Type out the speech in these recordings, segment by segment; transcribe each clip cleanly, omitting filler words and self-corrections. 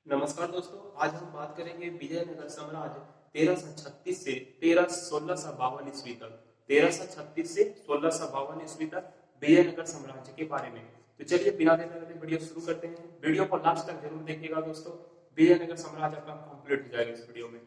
नमस्कार दोस्तों, आज हम बात करेंगे विजयनगर साम्राज्य 1336 से 1652 ईस्वी तक। 1336 से 1652 ईस्वी तक विजयनगर साम्राज्य के बारे में। तो चलिए बिना देर लगाए वीडियो शुरू करते हैं। वीडियो को लास्ट तक जरूर देखिएगा दोस्तों, विजयनगर साम्राज्य आपका कंप्लीट हो जाएगा इस वीडियो में।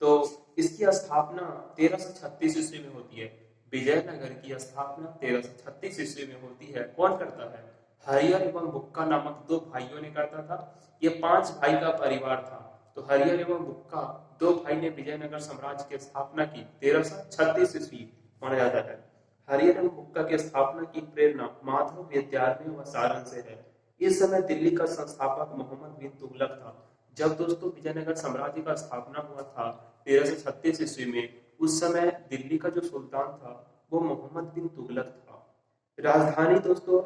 तो इसकी स्थापना 1336 ईस्वी में होती है। विजयनगर की स्थापना 1336 ईस्वी में होती है। कौन करता है? हरियर एवं बुक्का नामक दो भाइयों ने करता था। ये 5 भाई का परिवार था। तो हरियर एवं बुक्का दो भाई ने विजयनगर साम्राज्य की स्थापना की 1336 ईस्वी माना जाता है। हरियर एवं बुक्का की स्थापना की प्रेरणा माधव विद्यालय व सारण से है। इस समय दिल्ली का संस्थापक मोहम्मद बिन तुगलक था। जब दोस्तों विजयनगर साम्राज्य का स्थापना हुआ था 1336 ईस्वी में, उस समय दिल्ली का जो सुल्तान था वो मोहम्मद बिन तुगलक था। राजधानी दोस्तों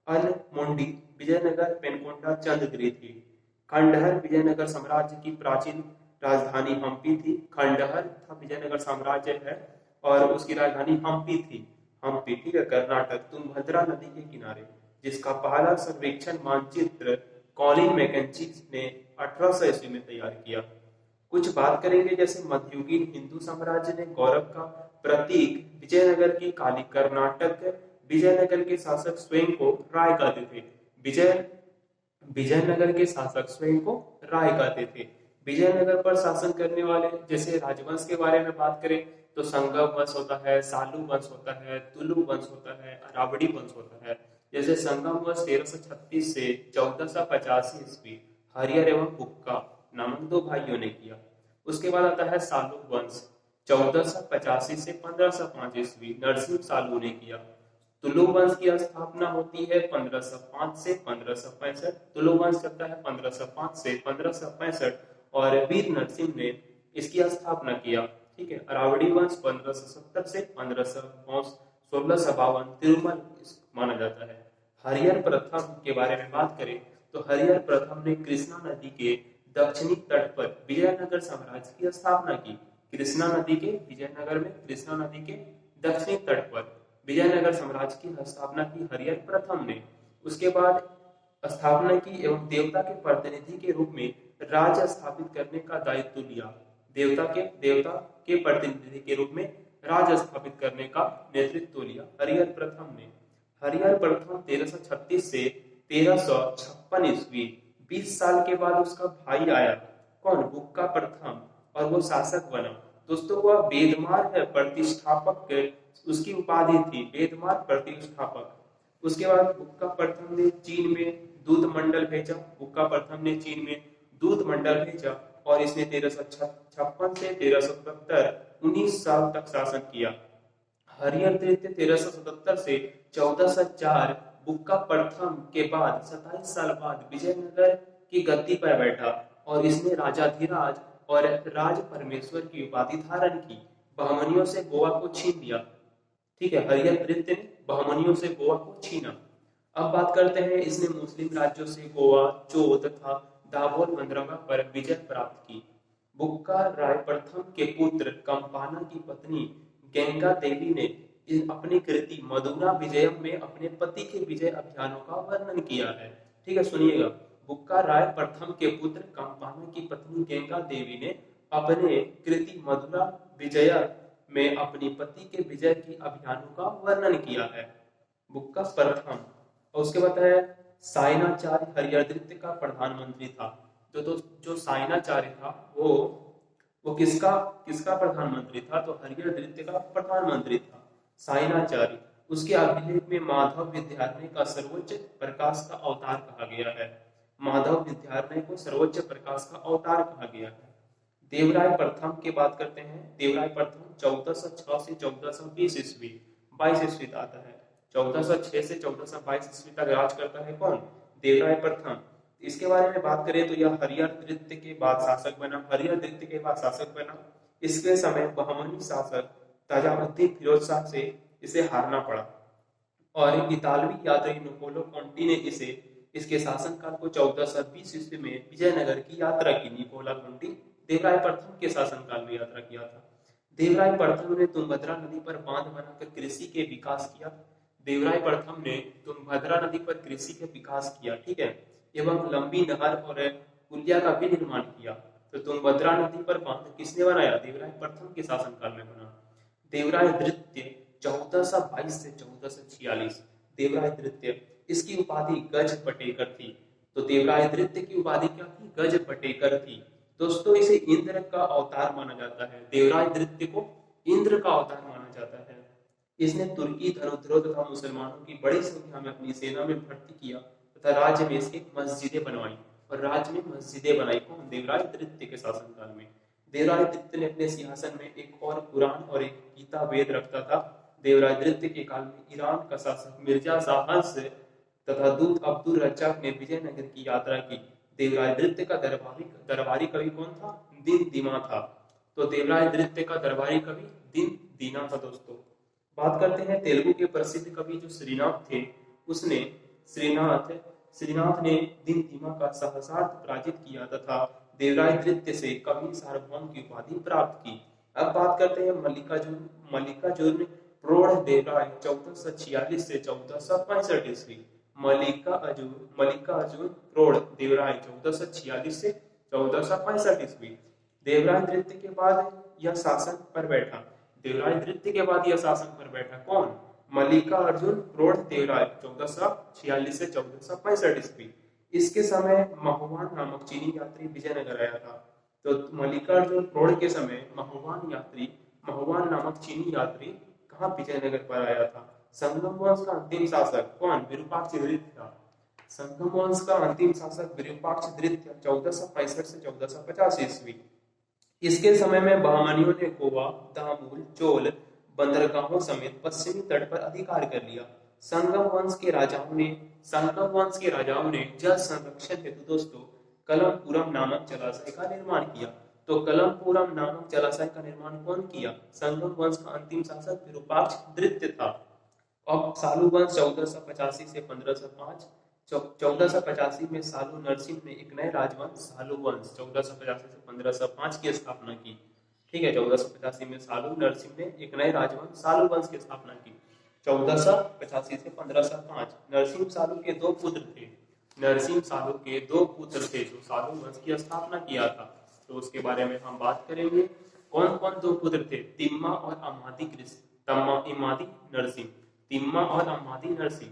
अलमोंडी, विजयनगर, पेनकोंडा, चंद्रगिरी थी। खंडहर विजयनगर साम्राज्य की प्राचीन राजधानी हम्पी थी। खंडहर था विजयनगर साम्राज्य है और उसकी राजधानी हम्पी थी। हम्पी, ठीक है, कर्नाटक, तुंगभद्रा नदी के किनारे, जिसका पहला सर्वेक्षण मानचित्र कॉलिन मैकेंजी ने 1800 ईस्वी में तैयार किया। कुछ बात करेंगे जैसे मध्ययुगीन हिंदू साम्राज्य ने गौरव का प्रतीक विजयनगर की काली, कर्नाटक विजयनगर के शासक स्वयं को राय कहते थे। विजयनगर के शासक स्वयं को राय कहते थे। विजयनगर पर शासन करने वाले जैसे राजवंश के बारे में बात करें तो संगम वंश होता है, सालू वंश होता है, तुलु वंश होता है, अरावड़ी वंश होता है। जैसे संगम वंश 1336 से 1485 ईस्वी हरियर एवं बुक्का नामक दो भाइयों ने किया। उसके बाद आता है सालू वंश 1485 से 1505 ईस्वी नरसिंह सालू ने किया। तुलु वंश की स्थापना होती है 1505 से 1565। तुलु वंश चलता है 1505 से 1565 और वीर नरसिंह ने इसकी स्थापना किया। ठीक है। अरावड़ी वंश 1570 से 1652 तिरुमल माना जाता है। हरिहर प्रथम के बारे में बात करें तो हरिहर प्रथम ने कृष्णा नदी के दक्षिणी तट पर विजयनगर साम्राज्य की स्थापना की। कृष्णा नदी के विजयनगर में कृष्णा नदी के दक्षिणी तट पर विजयनगर साम्राज्य की स्थापना की हरिहर प्रथम ने। उसके बाद स्थापना की एवं देवता के प्रतिनिधि के रूप में राज्य स्थापित करने का दायित्व लिया। देवता के प्रतिनिधि के रूप में राज्य स्थापित करने का नेतृत्व लिया हरिहर प्रथम ने। हरिहर प्रथम 1336 से 1356 ईस्वी 20 साल के बाद उसका भाई आया। कौन? बुक्का प्रथम, और वो शासक बना। दोस्तों वह वेदमार है प्रतिष्ठापक, उसकी उपाधि थी वेदमार प्रतिष्ठापक। उसके बाद बुक्का प्रथम ने चीन में दूत मंडल भेजा। बुक्का प्रथम ने चीन में दूत मंडल भेजा और इसने 1356 से 1377 19 साल तक शासन किया। हरिहर तृतीय 1377 से 1404 बुक्का प्रथम के बाद 27 साल बाद विजयनगर की गद्दी पर बैठा और इसने राजाधिराज और राज परमेश्वर की उपाधि धारण की। बहमनियों से गोवा को छीन लिया। ठीक है, हरिहर तृतीय ने बहमनियों से गोवा को छीना। अब बात करते हैं, इसने मुस्लिम राज्यों से गोवा, चो तथा दाभोल बंदरगाह पर विजय प्राप्त की। बुक्का राय प्रथम के पुत्र कंपाना की पत्नी गंगा देवी ने अपनी कृति मदुरा विजयम में अपने पति के विजय अभियानों का वर्णन किया है। ठीक है, सुनिएगा। बुक्का राय प्रथम के पुत्र कंपाना की पत्नी गंगा देवी ने अपने कृति मदुरा विजय में अपनी पति के विजय की अभियानों का वर्णन किया है। बुक्का प्रथम। और उसके बाद है सायनाचार्य हरिहरद्वितीय का प्रधानमंत्री था। जो सायनाचार्य था वो किसका किसका प्रधानमंत्री था? तो हरिहरद्वितीय का प्रधानमंत्री था सायनाचार्य। उसके अभिलेख में माधव विद्यालय का सर्वोच्च प्रकाश का अवतार कहा गया है। माधव विद्यालय को सर्वोच्च प्रकाश का अवतार कहा गया है। देवराय प्रथम की बात करते हैं। देवराय प्रथम 1406 से 1420 ईस्वी 22 ईस्वी तक आता है। 1406 से 1422 ईस्वी तक राज करता है। कौन? देवराय प्रथम। इसके बारे में बात करें तो यह हरिहर तृतीय के बाद शासक बना। हरिहर तृतीय के बाद शासक बना। इसके समय बहमनी शासक ताजाउद्दीन फिरोज शाह से इसे हारना पड़ा और इतालवी यात्री निकोलो कॉन्टी ने इसके शासनकाल को 1420 ईस्वी में विजयनगर की यात्रा की। निकोला कॉन्टी देवराय प्रथम के शासनकाल में यात्रा किया था। देवराय प्रथम ने तुंगभद्रा नदी पर बांध बनाकर कृषि के विकास किया। देवराय प्रथम ने तुंगभद्रा नदी पर कृषि के विकास किया। ठीक है, एवं लंबी नहर और पुलिया का भी निर्माण किया। तो तुंगभद्रा नदी पर बांध किसने बनाया? देवराय प्रथम के शासनकाल में बना। देवराय द्वितीय 1422 से 1446। देवराय द्वितीय, इसकी उपाधि गज पटेकर थी। तो देवराय द्वितीय की उपाधि क्या थी? गज पटेकर थी। दोस्तों इसे इंद्र का अवतार माना जाता है। देवराय द्वितीय को इंद्र का अवतार माना जाता है। इसने तुर्की धनुर्धरों तथा मुसलमानों की बड़ी संख्या में अपनी सेना में भर्ती किया तथा राज्य में इसके मस्जिदें बनवाई। और राज्य में मस्जिदें बनाई कौन? देवराय द्वितीय के शासनकाल में। देवराय द्वितीय ने अपने सिंहासन में एक और कुरान और एक गीता वेद रखता था। देवराय द्वितीय के काल में ईरान का शासक मिर्जा शाहस तथा दूत अब्दुल रज्जाक ने विजयनगर की यात्रा की। देवराय द्वितीय का दरबारी कवि कौन था? दिन दीमा था। तो देवराय द्वितीय का दरबारी कवि दिन दीना था। दोस्तों बात करते हैं तेलुगु के प्रसिद्ध कवि जो श्रीनाथ थे। उसने श्रीनाथ ने दिन दीमा का सहस्रार्थ पराजित किया तथा देवराय द्वितीय से कवि सार्वभौम की उपाधि प्राप्त की। अब बात करते हैं मल्लिकार्जुन प्रौढ़ देवराय 1446 से 1465 ईस्वी। मल्लिकार्जुन प्रौढ़ देवराय 1446 से 1465 ईस्वी। देवराय द्वितीय के बाद यह शासन पर बैठा। देवराय द्वितीय के बाद यह शासन पर बैठा कौन? मल्लिकार्जुन प्रौढ़ देवराय 1446 से 1465 ईस्वी। इसके समय महुआन नामक चीनी यात्री विजयनगर आया था। तो मल्लिकार्जुन प्रौढ़ के समय महुआन नामक चीनी यात्री कहाँ? विजयनगर पर आया था। संगम वंश का अंतिम शासक कौन? विरूपाक्ष द्वितीय था। संगम वंश का अंतिम शासक विरूपाक्ष द्वितीय 1465 से 1450 ईस्वी। इसके समय में बहमनियों ने गोवा, दामूल, चोल बंदरगाहों समेत पश्चिमी तट पर अधिकार कर लिया। संगम वंश के राजाओं ने जल संरक्षण हेतु दोस्तों कलमपुरम नामक जलाशय का निर्माण किया। तो कलमपुरम नामक जलाशय का निर्माण कौन किया? संगम वंश का अंतिम शासक विरूपाक्ष द्वितीय था। अब सालू वंश 1485 से 1505। 1485 में सालू नरसिंह ने एक नए राजवंश सालू वंश 1485 से 1505 की स्थापना की। ठीक है, 1485 में सालू नरसिंह ने एक नए राजवंश सालू वंश की स्थापना की। 1485 से 1505। नरसिंह सालू के दो पुत्र थे जो सालू वंश की स्थापना किया था। तो उसके बारे में हम बात करेंगे। कौन कौन दो पुत्र थे? तिम्मा और अम्मादी नरसिंह।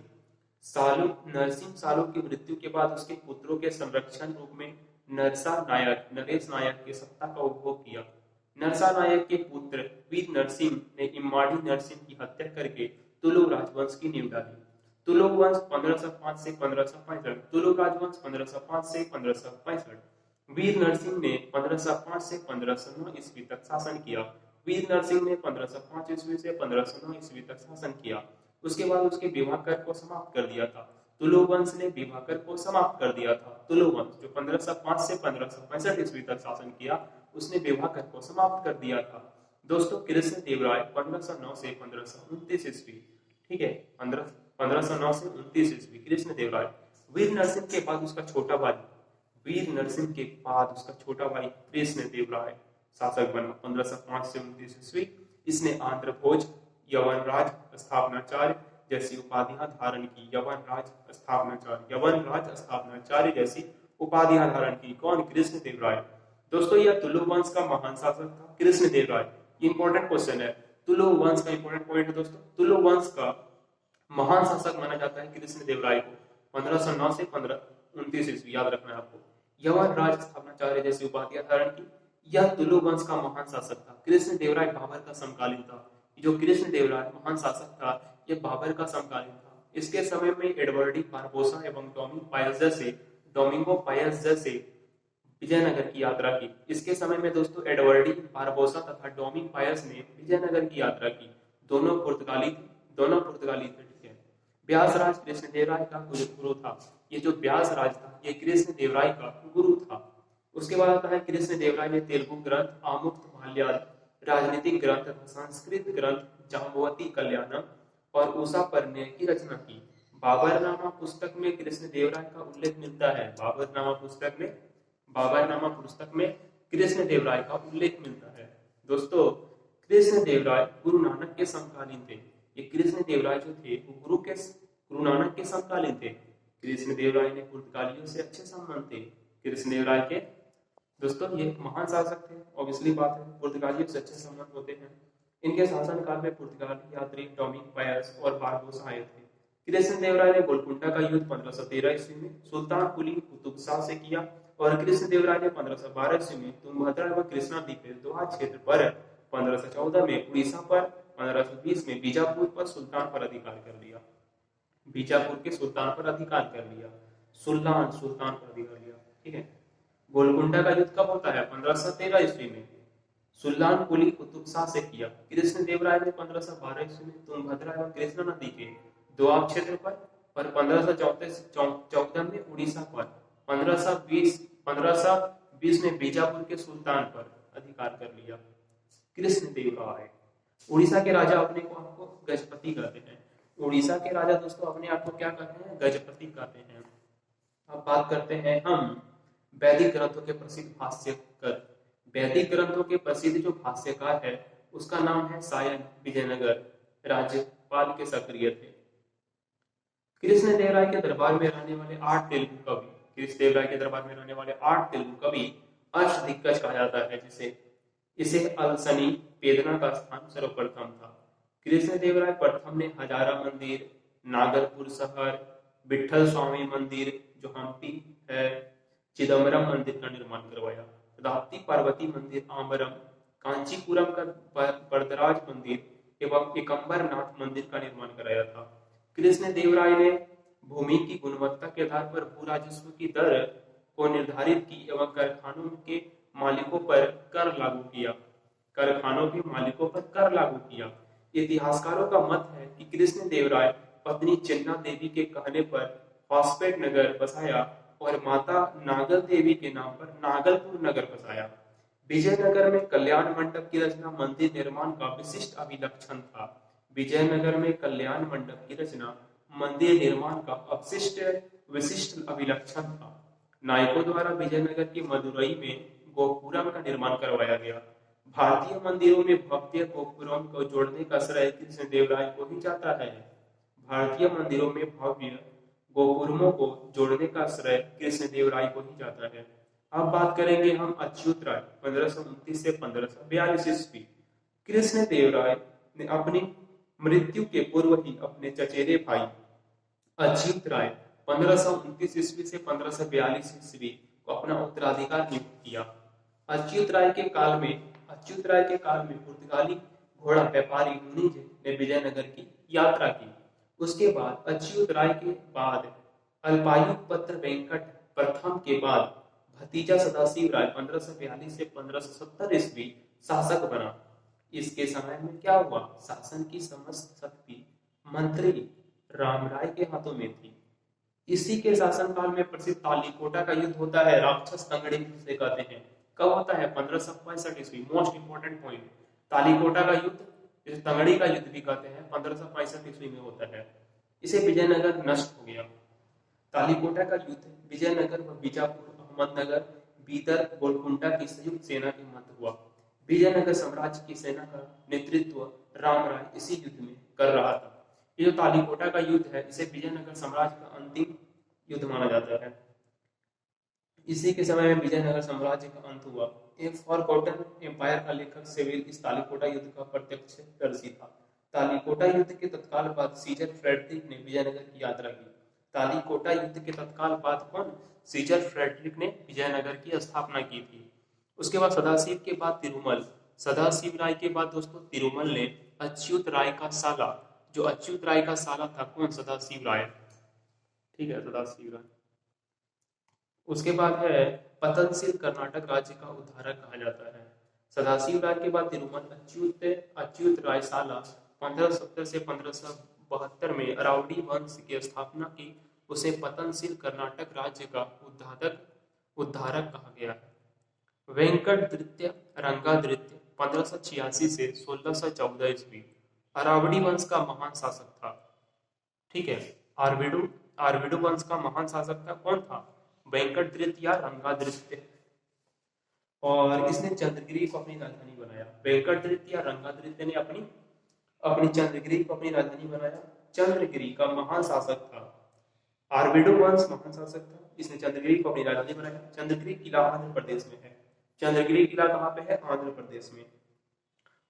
नरसिंह सालू की मृत्यु के बाद उसके पुत्रों के संरक्षण रूप में नरेश नायक के सत्ता का उपभोग किया। नरसा नायक के पुत्र वीर नरसिंह ने इम्माड़ी नरसिंह की हत्या करके तुलुक राजवंश की नींव डाली। तुलुक वंश 1505 से 1565। तुलुक राजवंश 1505 से 1565। वीर नरसिंह ने 1505 से 1509 ईस्वी तक शासन किया। वीर नरसिंह ने 1505 ईस्वी से 1509 ईस्वी तक शासन किया। उसके बाद उसके विवाहकर को समाप्त कर दिया था। तुलुक वंश ने विवाहकर को समाप्त कर दिया था। तुलुक वंश जो 1505 से 1565 ईस्वी तक शासन किया, उसने विवाहकर को समाप्त कर दिया था। दोस्तों कृष्ण देवराय 1509 से 1529 ईस्वी। ठीक है, 1509 से 29 ईस्वी कृष्ण देवराय। वीर नरसिंह के बाद उसका छोटा भाई कृष्ण देवराय शासक बना 1505 से 29 ईस्वी। इसने आंध्र भोज, यवनराज स्थापनाचार्य जैसी उपाधियां धारण की। यवनराज स्थापनाचार्य जैसी उपाधियां धारण की। कौन? कृष्ण देवराय। दोस्तों यह तुलुक वंश का महान शासक था कृष्ण देवराय। इंपॉर्टेंट क्वेश्चन है, तुलुक वंश का इंपॉर्टेंट पॉइंट है दोस्तों। तुलुक वंश का महान शासक माना जाता है कृष्ण देवराय को। 1509 से 1529 ईस्वी याद रखना है आपको। यवनराज स्थापनाचार्य जैसी उपाधियां धारण की। यह तुलुक वंश का महान शासक था। कृष्ण देवराय बाबर का समकालीन था। जो कृष्ण देवराय महान शासक था, यह बाबर का समकालीन था। इसके समय में एडवर्डी बारबोसा एवं डोमिंगो पायस जैसे विजयनगर की यात्रा की। इसके समय में दोस्तों एडवर्डी बारबोसा तथा डोमिंग पायस ने विजयनगर की यात्रा की। दोनों पुर्तगाली थे। ठीक है, व्यासराज कृष्ण देवराय का गुरु था। ये जो व्यासराज था, ये कृष्ण देवराय का गुरु था। उसके बाद आता है कृष्ण देवराय ने तेलुगु ग्रंथ आमुक्त माल्याद, राजनीतिक ग्रंथ तथा संस्कृत ग्रंथ जाम्बवती कल्याणम और उषा परण्य की रचना की। बाबरनामा पुस्तक में कृष्ण देवराय का उल्लेख मिलता है। बाबरनामा पुस्तक में कृष्ण देवराय का उल्लेख मिलता है। दोस्तों कृष्ण देवराय गुरु नानक के समकालीन थे। ये कृष्ण देवराय जो थे वो गुरु नानक के समकालीन थे। कृष्ण देवराय ने पुर्तगालियों से अच्छे संबंध थे। कृष्णदेवराय के दोस्तों ये महान शासक थे, ऑब्वियसली बात है, पुर्तगालियों से अच्छे संबंध होते हैं। इनके शासनकाल में पुर्तगाली यात्री डोमिंग पायस और बारबोसा आए थे। कृष्णदेवराय ने गोलकुंडा का युद्ध 1513 ईस्वी में सुल्तान कुली कुतुब शाह से किया और कृष्णदेवराय ने 1512 ईस्वी में तुंगभद्रा एवं कृष्णा द्वीप के दोहा क्षेत्र पर, 1514 में उड़ीसा पर, 1520 में बीजापुर पर सुल्तान पर अधिकार कर लिया। बीजापुर के सुल्तान पर अधिकार कर लिया, सुल्तान पर अधिकार लिया। ठीक है, गोलकुंडा का युद्ध कब होता है? 1513 ईस्वी में सुल्तान कुली कुतुब शाह से किया। कृष्णदेवराय ने 1512 ईस्वी में तुंगभद्रा एवं कृष्णा नदी के दोआब क्षेत्र पर और 1514 में उड़ीसा पर, 1520 में बीजापुर के सुल्तान पर अधिकार कर लिया। कृष्णदेवराय उड़ीसा के राजा अपने को आपको गजपति कहते हैं। उड़ीसा के राजा दोस्तों अपने आप को क्या कहते हैं? गजपति कहते हैं। अब बात करते हैं हम वैदिक ग्रंथों के प्रसिद्ध भाष्यकार। वैदिक ग्रंथों के प्रसिद्ध जो भाष्यकार है उसका नाम है सायन विजयनगर राज्यपाल के सक्रिय थे। कृष्णदेवराय के दरबार में रहने वाले 8 तेलुगु कवि, कृष्णदेवराय के दरबार में रहने वाले 8 तेलुगु कवि अष्टदिग्गज कहा जाता है, जिसे इसे अलसनी पेदना का स्थान सर्वप्रथम था। कृष्णदेवराय प्रथम ने हजारा मंदिर, नागरपुर शहर, विठल स्वामी मंदिर जो हम्पी है, चिदम्बरम मंदिर का निर्माण करवाया। राप्ती पार्वती मंदिर आमरम, कांचीपुरम का वरदराज मंदिर एवं एकम्बरनाथ मंदिर का निर्माण कराया था। कृष्णदेवराय ने भूमि की गुणवत्ता के आधार पर भू राजस्व की दर को निर्धारित की एवं कारखानों के मालिकों पर कर लागू किया। इतिहासकारों का मत है कि कृष्णदेवराय पत्नी चिन्ना देवी के कहने पर हॉस्पेट नगर बसाया और माता नागल देवी के नाम पर नागलपुर नगर बसाया। विजयनगर में कल्याण मंडप की रचना मंदिर निर्माण का विशिष्ट अभिलक्षण था। विजयनगर में कल्याण मंडप की रचना मंदिर निर्माण का विशिष्ट अभिलक्षण था। नायकों द्वारा विजयनगर के मदुरई में गोपुरम का निर्माण करवाया गया। भारतीय मंदिरों में भव्य गोपुरम को जोड़ने का श्रेय कृष्णदेवराय को ही जाता है। भारतीय मंदिरों में भव्य गोपुरमों को जोड़ने का श्रेय कृष्णदेवराय को ही जाता है। अब बात करेंगे हम अच्युत राय 1529 से 1542 ईस्वी। कृष्णदेवराय ने अपनी मृत्यु के पूर्व ही अपने चचेरे भाई अच्युत राय 1529 ईस्वी से 1542 ईस्वी को अपना उत्तराधिकार नियुक्त किया। अच्युत राय के काल में पुर्तगाली घोड़ा व्यापारी मुनीज ने विजयनगर की यात्रा की। उसके बाद अच्युत राय के बाद अल्पायु पत्र वेंकट प्रथम के बाद भतीजा सदाशिव राय 1542 से 1570 ईस्वी शासक बना। इसके समय में क्या हुआ? शासन की समस्त शक्ति मंत्री रामराय के हाथों में थी। इसी के शासनकाल में प्रसिद्ध तालीकोटा का युद्ध होता है, राक्षस तंगड़ी जिसे कहते हैं। कब होता है? 1565 ईस्वी। मोस्ट इंपोर्टेंट पॉइंट, तालीकोटा का युद्ध, जिसे तंगड़ी का युद्ध भी कहते हैं, 1565 ईस्वी में होता है। इसे विजयनगर नष्ट हो गया। तालीकोटा का युद्ध विजयनगर व बीजापुर, अहमदनगर, बीदर, गोलकुंडा की संयुक्त सेना के मध्य हुआ। विजयनगर साम्राज्य की सेना का नेतृत्व रामराय इसी युद्ध में कर रहा था। ये जो तालीकोटा का युद्ध है, इसे विजयनगर साम्राज्य का अंतिम युद्ध माना जाता है। इसी के समय में विजयनगर साम्राज्य का अंत हुआ। एक फॉरगॉटन एम्पायर का लेखक सेविल इस तालीकोटा युद्ध का प्रत्यक्षदर्शी था। तालीकोटा युद्ध के तत्काल बाद सीजर फ्रेडरिक ने विजयनगर की यात्रा की। तालीकोटा युद्ध के तत्काल बाद कौन? सीजर फ्रेडरिक ने विजयनगर की स्थापना की थी। उसके बाद सदाशिव के बाद तिरुमल, सदाशिव राय के बाद दोस्तों तिरुमल ने अच्युत राय का साला, जो अच्युत राय का साला था कौन? सदाशिव राय। ठीक है, सदाशिव राय। उसके बाद है पतनशील कर्नाटक राज्य का उद्धारक कहा जाता है। सदाशिव राय के बाद तिरुमल अच्युत राय साला 1570 से 1572 में अरावली वंश की स्थापना की। उसे पतनशील कर्नाटक राज्य का उद्धारक कहा गया है। वेंकटद्वितीय रंगाद्वितीय 1586 से 1614 ईस्वी अरावली वंश का महान शासक था। ठीक है, आर्विडु वंश का महान शासक था। कौन था? वेंकटद्वितीय या रंगाद्वितीय। और इसने चंद्रगिरी को अपनी राजधानी बनाया। वेंकटद्वितीय या रंगाद्वितीय ने अपनी चंद्रगिरी को अपनी राजधानी बनाया। चंद्रगिरी का महान शासक था। आर्विडो वंश महान शासक था, इसने चंद्रगिरी को अपनी राजधानी बनाया। चंद्रगिरी किला आंध्र प्रदेश में है। चंद्रगिरी किला कहाँ पे है? आंध्र प्रदेश में।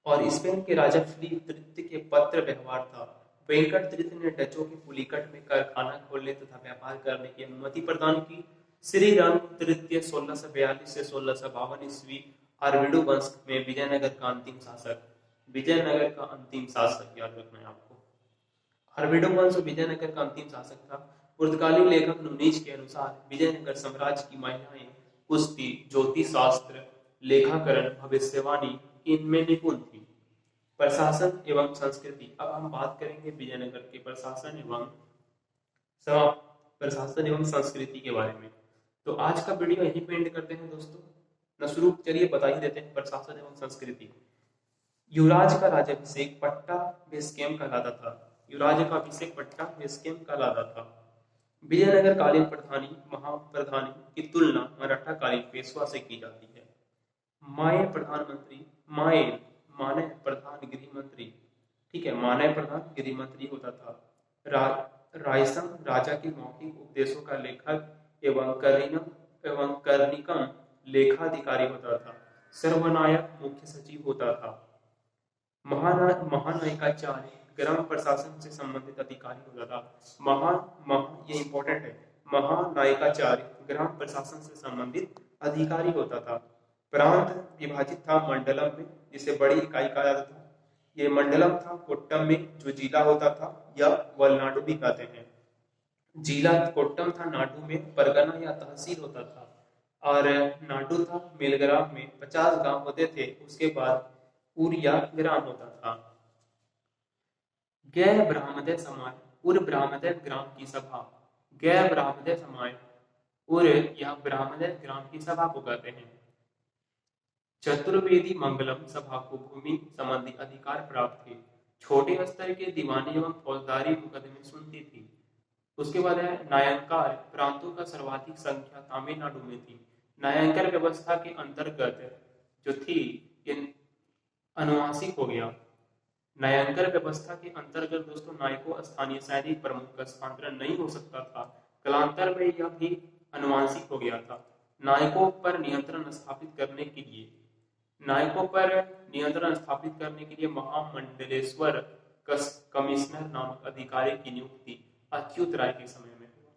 और स्पेन के राजा फिलिप तृतीय के पत्र व्यवहार था। वेंकट तृतीय ने डचों के पुलिकट में कारखाना खोलने तथा व्यापार करने की अनुमति प्रदान की। श्री रंग तृतीय 1642 से 1652 ईस्वी आर्विडो वंश में विजयनगर का अंतिम शासक। विजयनगर का अंतिम शासक याद रखना है आपको। आर्विडो वंश विजयनगर का अंतिम शासक था। पुर्तगाली लेखक नुनीज के अनुसार विजयनगर साम्राज्य की महिलाएं कुश्ती, ज्योतिष शास्त्र, लेखाकरण, भविष्यवाणी इनमें निपुण थी। प्रशासन एवं संस्कृति। अब हम बात करेंगे विजयनगर के प्रशासन एवं संस्कृति के बारे में। तो आज का वीडियो यहीं पे एंड करते हैं दोस्तों। नसरूप चलिए बता ही देते हैं प्रशासन एवं संस्कृति। युवराज का राज्याभिषेक पट्टा बेस्केम कहलाता था। युवराज का अभिषेक पट्टा बेस्केम कहलाता था। विजयनगर कालीन प्रधानी महाप्रधानी की तुलना मराठा कालीन पेशवा से की जाती है। माने प्रधानमंत्री, माने प्रधान गृह मंत्री, ठीक है, माने प्रधान गृह मंत्री होता था। रायसम राजा के मौखिक उपदेशों का लेखक एवं कर्णिकम लेखाधिकारी होता था। सर्वनायक मुख्य सचिव होता था। महानायिकाचार्य ग्राम प्रशासन से संबंधित अधिकारी होता था। ये इंपॉर्टेंट है। महानायिकाचार्य ग्राम प्रशासन से संबंधित अधिकारी होता था। प्रांत विभाजित था मंडलम में, जिसे बड़ी इकाई कहा जाता था। ये मंडलम था कोट्टम में, जो जिला होता था, या वलनाडु भी कहते हैं। जिला कोट्टम था नाडु में, परगना या तहसील होता था। और नाडु था मेलग्राम में, 50 गांव होते थे। उसके बाद उरिया ग्राम होता था। गैर ब्राह्मण्य समाज उर ब्राह्मण्य ग्राम की सभा। गैर ब्राह्मण्य समाज उर या ब्राह्मण्य ग्राम की सभा को कहते हैं। चतुर्वेदी मंगलम सभा को भूमि संबंधी अधिकार प्राप्त थे। छोटे स्तर के दीवानी एवं फौजदारी मुकदमे सुनती थी। उसके बाद है न्यायाधिकार। प्रांतों का सर्वाधिक संख्या तमिलनाडु में थी। न्यायाधिकार व्यवस्था के अंतर्गत जो थी अनुवांशिक हो गया। न्यायाधिकार व्यवस्था के अंतर्गत दोस्तों नायकों स्थानीय सैनिक प्रमुख का स्थानांतरण नहीं हो सकता था। कालांतर में यह भी अनुवांशिक हो गया था। नायकों पर नियंत्रण स्थापित करने के लिए महामंडलेश्वर कमिश्नर नामक अधिकारी की नियुक्ति अच्युत राय के समय में हुआ।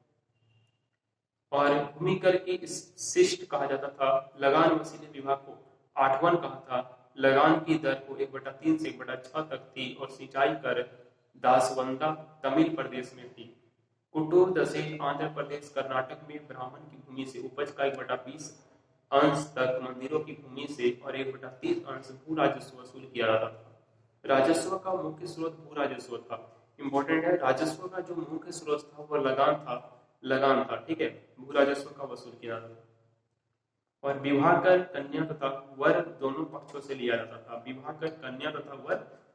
और भूमि कर की शिष्ट कहा जाता था। लगान वसूली विभाग को आठवन कहा था। लगान की दर को 1/3 से 1/6 तक थी। और सिंचाई कर दासवंदा तमिल प्रदेश में थी। कुटुर दशे आंध्र प्रदेश कर्नाटक में ब्राह्मण की भूमि से उपज का 1/20 अंश तक, मंदिरों की भूमि से और 1/30 अंश भू राजस्व वसूल किया जाता था। राजस्व का मुख्य स्रोत भू राजस्व था। इंपॉर्टेंट है, राजस्व का जो मुख्य स्रोत था वो लगान था, ठीक है। भू राजस्व का वसूल किया जाता था। और विवाह कर कन्या तथा वर दोनों पक्षों से लिया जाता था। विवाह कर कन्या तथा वर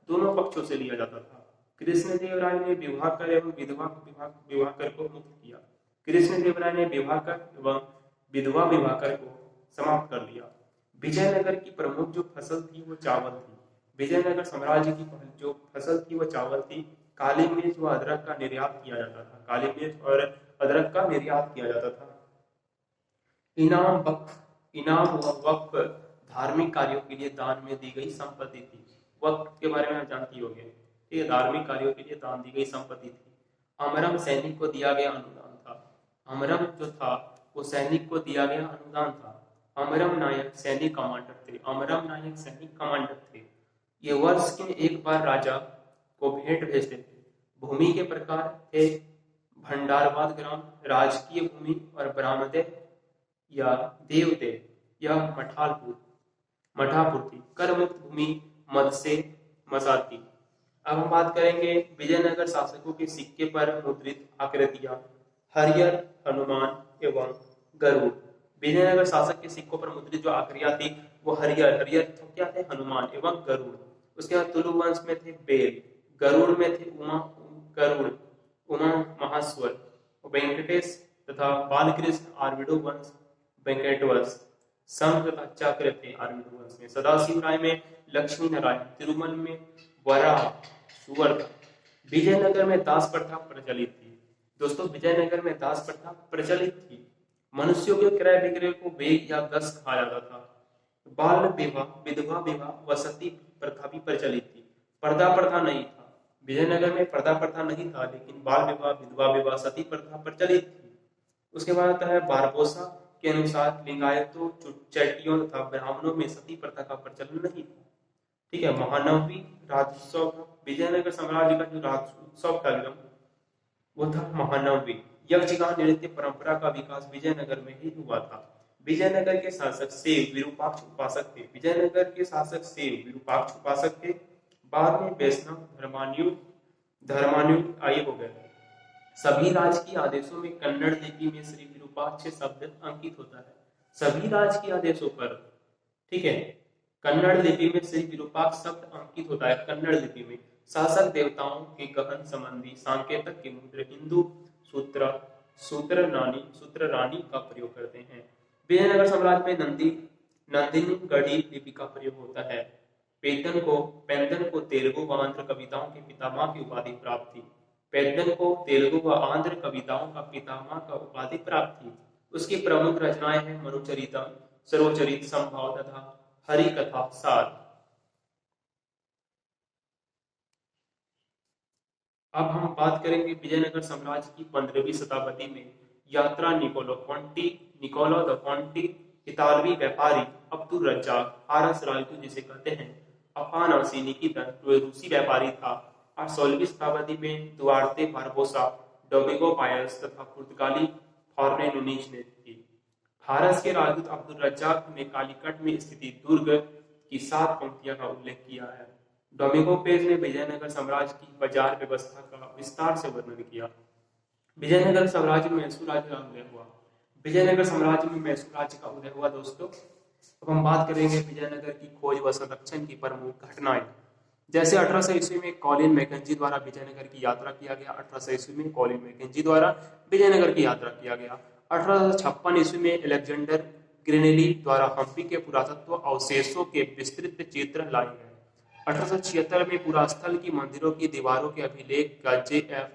दोनों पक्षों से लिया जाता था। कृष्णदेव ने विवाह कर एवं विवाह कर को मुक्त किया। कृष्णदेव ने विवाह कर एवं विधवा विवाह कर को समाप्त कर दिया। विजयनगर की प्रमुख जो फसल थी वो चावल थी। विजयनगर साम्राज्य की जो फसल थी वो चावल थी। काली मिर्च व अदरक का निर्यात किया जाता था। काली मिर्च और अदरक का निर्यात किया जाता था। इनाम व वक्फ धार्मिक कार्यों के लिए दान में दी गई संपत्ति थी। वक्फ के बारे में आप जानती होंगे, ठीक है, धार्मिक कार्यों के लिए दान दी गई संपत्ति थी। अमरम सैनिक को दिया गया अनुदान था। अमरम जो था वो सैनिक को दिया गया अनुदान था। अमरम नायक सैनिक कमांडर थे। ये वर्ष के एक बार राजा को भेंट भेजते थे। भूमि के प्रकार थे भंडारवाद ग्राम, राजकीय भूमि और ब्राह्मदे या देवदे या मठापुर थी। कर मुक्त भूमि मद से मसाती। अब हम बात करेंगे विजयनगर शासकों के सिक्के पर मुद्रित आकृतियां हरियर, हनुमान एवं गरुड़। विजयनगर शासक के सिक्कों पर मुद्रित जो आकृतियां थी वो हरियर तो क्या थे? हनुमान एवं गरुड़। उसके बाद तुलु वंश में थे बेल, गरुड़ में थे उमा महास्वर, वेंकटेश तथा बालकृष्ण आर्विडो वंश वेंकटवंश, संघ तथा चक्र थे आर्विडो वंश में। सदाशिव राय में लक्ष्मी नारायण, तिरुमल में वराह सुअर। विजयनगर में दास प्रथा प्रचलित थी। दोस्तों विजयनगर में दास प्रथा प्रचलित थी। मनुष्यों के क्रय विक्रय को वेग या गस कहा जाता था। बाल विवाह, विधवा विवाह व सती प्रथा भी प्रचलित थी। पर्दा प्रथा नहीं था। विजयनगर में पर्दा प्रथा नहीं था, लेकिन बाल विवाह, विधवा विवाह, सती प्रथा प्रचलित थी। उसके बाद आता है बारबोसा के अनुसार लिंगायतों, चैटियों तथा ब्राह्मणों में सती प्रथा का प्रचलन नहीं था। ठीक है। महानवमी राज्योत्सव, विजयनगर साम्राज्य का जो राज्योत्सव का नियम वो था महानवमी। यक्षगान नृत्य परंपरा का विकास विजयनगर में ही हुआ था। विजयनगर के शासक सेव विरूपाक्ष उपासक थे। विजयनगर के शासक सेव विरूपाक्ष उपासक थे। बाद में वैष्णव धर्मान्युल आय हो गए। सभी राजकीय आदेशों में कन्नड़ लिपि में श्री विरूपाक्ष शब्द अंकित होता है। सभी राजकीय आदेशों पर, ठीक है, कन्नड़ लिपि में श्री विरूपाक्ष शब्द अंकित होता है। कन्नड़ लिपि में शासक देवताओं के गहन संबंधी सांकेतक के मुद्र हिंदू सूत्र रानी का प्रयोग करते हैं। विजयनगर साम्राज्य में नंदिनी गढ़ी लिपि का प्रयोग होता है। पेंदन को तेलुगु व आंध्र कविताओं के पितामह की उपाधि प्राप्त थी। पेंदन को तेलुगु व आंध्र कविताओं का पितामह का उपाधि प्राप्त थी। उसकी प्रमुख रचनाएं हैं मनुचरितम, सर्वचरित, संभव तथा हरि कथा सार। अब हम बात करेंगे विजयनगर साम्राज्य की 15वीं शताब्दी में यात्रा निकोलो द फोंटी, इतालवी व्यापारी अब्दुल रज्जाक, हारस राजदूत जिसे कहते हैं, अफान अवसीनी की तरह रूसी व्यापारी था। 16वीं शताब्दी में दुआर्ते बारबोसा, डोमिंगो पायस तथा पुर्तगाली फॉर्ने नुनीज ने थी। फारस के राजदूत अब्दुल रज्जाक ने कालीकट में स्थित दुर्ग की 7 पंक्तियां का उल्लेख किया है। डोमिंगो पेज ने विजयनगर साम्राज्य की बाजार व्यवस्था का विस्तार से वर्णन किया। विजयनगर साम्राज्य में मैसूर राज्य का उदय हुआ। विजयनगर साम्राज्य में मैसूर राज्य का उदय हुआ। दोस्तों अब हम बात करेंगे विजयनगर की खोज व संरक्षण की प्रमुख घटनाएं। जैसे 1800 ईस्वी में कॉलिन मैकेंजी द्वारा विजयनगर की यात्रा किया गया। 1800 ईस्वी में कॉलिन मैकेंजी द्वारा विजयनगर की यात्रा किया गया। 1856 ईस्वी में अलेक्जेंडर ग्रेनेली द्वारा हम्पी के पुरातत्व अवशेषों के विस्तृत चित्र लाए गए। 1876 में पुरास्थल की मंदिरों की दीवारों के अभिलेख का JF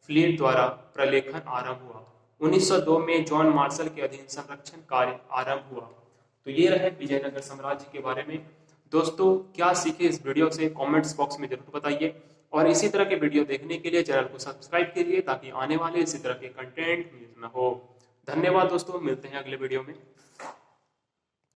फ्लीट द्वारा प्रलेखन आरंभ हुआ। 1902 में जॉन मार्शल के अधीन संरक्षण कार्य आरंभ हुआ। तो ये रहे विजयनगर साम्राज्य के बारे में। दोस्तों क्या सीखे इस वीडियो से कमेंट्स बॉक्स में जरूर बताइए, और इसी तरह के वीडियो देखने के लिए चैनल को सब्सक्राइब कीजिए ताकि आने वाले इसी तरह के कंटेंट मिस न हो। धन्यवाद दोस्तों, मिलते हैं अगले वीडियो में।